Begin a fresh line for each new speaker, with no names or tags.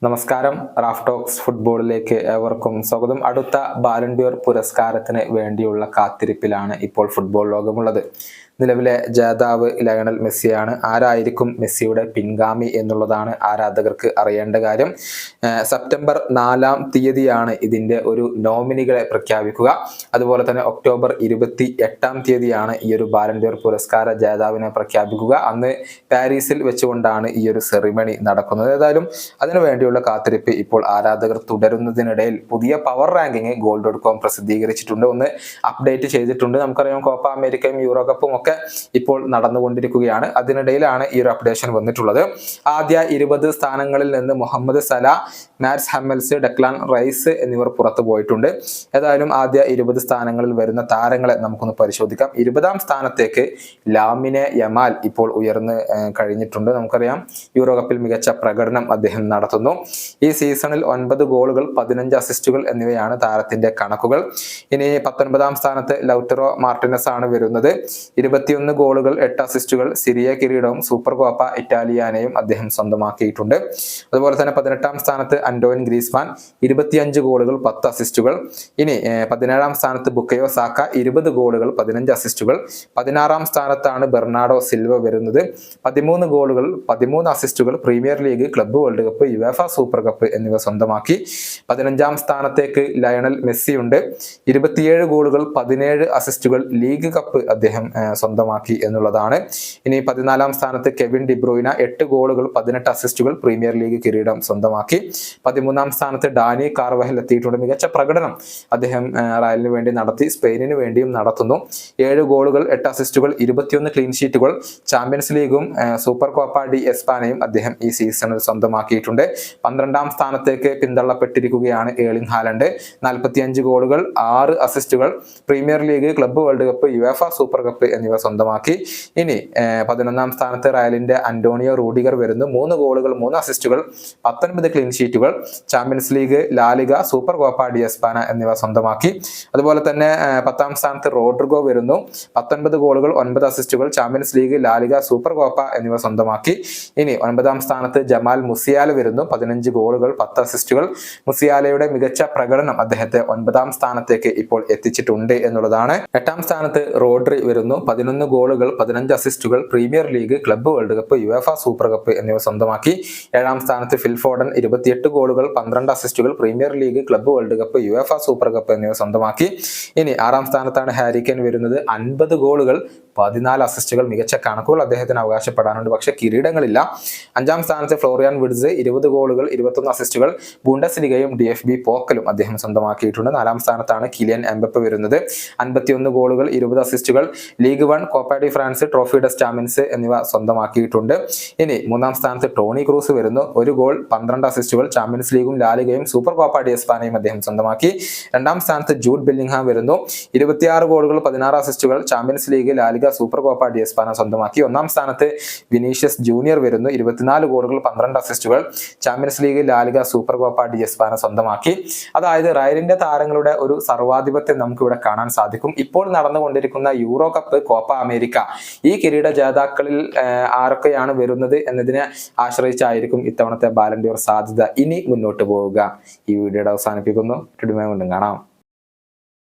നമസ്കാരം. Raf talks ഫുട്ബോളിലേക്ക് ഏവർക്കും സ്വാഗതം. അടുത്ത ബാലൺ ഡി ഓർ പുരസ്കാരത്തിന് വേണ്ടിയുള്ള കാത്തിരിപ്പിലാണ് ഇപ്പോൾ ഫുട്ബോൾ ലോകമുള്ളത്. നിലവിലെ ജേതാവ് ലയണൽ മെസ്സിയാണ്. ആരായിരിക്കും മെസ്സിയുടെ പിൻഗാമി എന്നുള്ളതാണ് ആരാധകർക്ക് അറിയേണ്ട കാര്യം. സെപ്റ്റംബർ 4-ാം തീയതിയാണ് ഇതിന്റെ ഒരു നോമിനികളെ പ്രഖ്യാപിക്കുക. അതുപോലെ തന്നെ ഒക്ടോബർ 28-ാം തീയതിയാണ് ഈ ഒരു ബാലൺ ഡി ഓർ പുരസ്കാര ജേതാവിനെ പ്രഖ്യാപിക്കുക. അന്ന് പാരീസിൽ വെച്ചുകൊണ്ടാണ് ഈ ഒരു സെറിമണി നടക്കുന്നത്. ഏതായാലും അതിനു വേണ്ടിയുള്ള കാത്തിരിപ്പ് ഇപ്പോൾ ആരാധകർ തുടരുന്നതിനിടയിൽ പുതിയ പവർ റാങ്കിങ് goal.com പ്രസിദ്ധീകരിച്ചിട്ടുണ്ട്. ഒന്ന് അപ്ഡേറ്റ് ചെയ്തിട്ടുണ്ട്. നമുക്കറിയാം കോപ്പ അമേരിക്കയും യൂറോ കപ്പും ഒക്കെ ഇപ്പോൾ നടന്നുകൊണ്ടിരിക്കുകയാണ്. അതിനിടയിലാണ് ഈ ഒരു അപ്ഡേഷൻ വന്നിട്ടുള്ളത്. ആദ്യ 20 സ്ഥാനങ്ങളിൽ നിന്ന് മുഹമ്മദ് സല, മാറ്റ്സ് ഹമ്മൽസ്, ഡെക്ലാൻ റൈസ് എന്നിവർ പുറത്തു പോയിട്ടുണ്ട്. ഏതായാലും ആദ്യ 20 സ്ഥാനങ്ങളിൽ വരുന്ന താരങ്ങളെ നമുക്കൊന്ന് പരിശോധിക്കാം. 20-ാം സ്ഥാനത്തേക്ക് ലാമിനെ യമാൽ ഇപ്പോൾ ഉയർന്ന് കഴിഞ്ഞിട്ടുണ്ട്. നമുക്കറിയാം യൂറോ കപ്പിൽ മികച്ച പ്രകടനം അദ്ദേഹം നടത്തുന്നു. ഈ സീസണിൽ 9 ഗോളുകൾ, 15 അസിസ്റ്റുകൾ എന്നിവയാണ് താരത്തിന്റെ കണക്കുകൾ. ഇനി 19-ാം സ്ഥാനത്ത് ലൗറ്ററോ മാർട്ടിനസ് ആണ് വരുന്നത്. 21 ഗോളുകൾ, 8 അസിസ്റ്റുകൾ, സിറിയ കിരീടവും സൂപ്പർ കോപ്പ ഇറ്റാലിയാനയും അദ്ദേഹം സ്വന്തമാക്കിയിട്ടുണ്ട്. അതുപോലെ തന്നെ 18-ാം സ്ഥാനത്ത് അന്റോയിൻ ഗ്രീസ്മാൻ, 25 ഗോളുകൾ, 10 അസിസ്റ്റുകൾ. ഇനി 17-ാം സ്ഥാനത്ത് ബുക്കയോ സാക്ക, 20 ഗോളുകൾ, 15 അസിസ്റ്റുകൾ. 16-ാം സ്ഥാനത്താണ് ബെർണാഡോ സിൽവ വരുന്നത്. 13 ഗോളുകൾ, 13 അസിസ്റ്റുകൾ, Premier League, Club World Cup, UEFA Super Cup എന്നിവ സ്വന്തമാക്കി. 15-ാം സ്ഥാനത്തേക്ക് ലയണൽ മെസ്സി ഉണ്ട്. 27 ഗോളുകൾ, 17 അസിസ്റ്റുകൾ, ലീഗ് കപ്പ് അദ്ദേഹം സ്വന്തമാക്കി എന്നുള്ളതാണ്. ഇനി 14-ാം സ്ഥാനത്ത് കെവിൻ ഡിബ്രൂയിന, 8 ഗോളുകൾ, 18 അസിസ്റ്റുകൾ, പ്രീമിയർ ലീഗ് കിരീടം സ്വന്തമാക്കി. 13-ാം സ്ഥാനത്ത് ഡാനി കാർവഹൽ എത്തിയിട്ടുണ്ട്. മികച്ച പ്രകടനം അദ്ദേഹം റയലിന് വേണ്ടി നടത്തി, സ്പെയിനിന് വേണ്ടിയും നടത്തുന്നു. 7 ഗോളുകൾ, 8 അസിസ്റ്റുകൾ, 21 ക്ലീൻ ഷീറ്റുകൾ. ചാമ്പ്യൻസ് ലീഗും സൂപ്പർ കോപ്പ ഡി എസ്പാനയും അദ്ദേഹം ഈ സീസണിൽ സ്വന്തമാക്കിയിട്ടുണ്ട്. 12-ാം സ്ഥാനത്തേക്ക് പിന്തള്ളപ്പെട്ടിരിക്കുകയാണ് ഏർലിംഗ് ഹാലൻഡ്. 45 ഗോളുകൾ, 6 അസിസ്റ്റുകൾ, Premier League, Club World Cup, UEFA Super Cup എന്നിവ സ്വന്തമാക്കി. ഇനി 11-ാം സ്ഥാനത്ത് റയലിന്റെ അന്റോണിയോ റൂഡിഗർ വരുന്നു. 3 ഗോളുകൾ, 3 അസിസ്റ്റുകൾ, 19 ക്ലീൻ ഷീറ്റുകൾ. Champions League, La Liga, Supercopa de España എന്നിവ സ്വന്തമാക്കി. അതുപോലെ തന്നെ 10-ാം സ്ഥാനത്ത് റോഡ്രിഗോ വരുന്നു. 19 ഗോളുകൾ, 9 അസിസ്റ്റുകൾ, Champions League, La Liga, Supercopa എന്നിവ സ്വന്തമാക്കി. ഇനി 9-ാം സ്ഥാനത്ത് ജമാൽ മുസിയാല വരുന്നു. 15 ഗോളുകൾ, 10 അസിസ്റ്റുകൾ. മുസിയാലയുടെ മികച്ച പ്രകടനം അദ്ദേഹത്തെ 9-ാം സ്ഥാനത്തേക്ക് ഇപ്പോൾ എത്തിച്ചിട്ടുണ്ട് എന്നുള്ളതാണ്. 8-ാം സ്ഥാനത്ത് റോഡ്രി വരുന്നു. 11 ഗോളുകൾ, 15 അസിസ്റ്റുകൾ, Premier League, Club World Cup, UEFA Super Cup എന്നിവ സ്വന്തമാക്കി. 7-ാം സ്ഥാനത്ത് ഫിൽ ഫോഡൻ, 28 ഗോളുകൾ, 12 അസിസ്റ്റുകൾ, Premier League, Club World Cup, UEFA Super Cup എന്നിവ സ്വന്തമാക്കി. ഇനി 6-ാം സ്ഥാനത്താണ് ഹാരി കെയ്ൻ വരുന്നത്. 50 ഗോളുകൾ, 14 അസിസ്റ്റുകൾ. മികച്ച കണക്കുകൾ അദ്ദേഹത്തിന് അവകാശപ്പെടാനുണ്ട്, പക്ഷെ കിരീടങ്ങളില്ല. 5-ാം സ്ഥാനത്ത് ഫ്ലോറിയാൻ വിഡ്സ്, 20 ഗോളുകൾ, 21 അസിസ്റ്റുകൾ. ബുണ്ടസ് ലീഗയും DFB പോക്കലും അദ്ദേഹം സ്വന്തമാക്കിയിട്ടുണ്ട്. 4-ാം സ്ഥാനത്താണ് കിലിയൻ എംബപ്പെ വരുന്നത്. 51 ഗോളുകൾ, 20 അസിസ്റ്റുകൾ. Ligue 1, Coupe de France, Trophée des Champions എന്നിവ സ്വന്തമാക്കിയിട്ടുണ്ട്. ഇനി 3-ാം സ്ഥാനത്ത് ടോണി ക്രൂസ് വരുന്നു. 1 ഗോൾ, 12 അസിസ്റ്റുകൾ. ചാമ്പ്യൻസ് ലീഗും ലാലിഗയും സൂപ്പർ കോപ്പ ഡി എസ്പാനയും അദ്ദേഹം സ്വന്തമാക്കി. 2-ാം സ്ഥാനത്ത് ജൂഡ് ബെല്ലിംഗ്ഹാം വരുന്നു. 26 ഗോളുകൾ, 16 അസിസ്റ്റുകൾ. Champions League, La Liga, Supercopa de España സ്വന്തമാക്കി. 1-ാം സ്ഥാനത്ത് വിനീഷ്യസ് ജൂനിയർ വരുന്നു. 24 ഗോളുകൾ, 12 അസിസ്റ്റുകൾ. Champions League, La Liga, Supercopa de España സ്വന്തമാക്കി. അതായത് റയലിന്റെ താരങ്ങളുടെ ഒരു സർവാധിപത്യം നമുക്ക് ഇവിടെ കാണാൻ സാധിക്കും. ഇപ്പോൾ നടന്നുകൊണ്ടിരിക്കുന്ന യൂറോ കപ്പ്, കോപ്പ അമേരിക്ക, ഈ കിരീട ജേതാക്കളിൽ ആരൊക്കെയാണ് വരുന്നത് എന്നതിനെ ആശ്രയിച്ചായിരിക്കും ഇത്തവണത്തെ ബാലൺ ഡി ഓർ സാധ്യത ഇനി മുന്നോട്ട് പോവുക. ഈ വീഡിയോയുടെ അവസാനിപ്പിക്കുന്നു. വീണ്ടും കാണാം.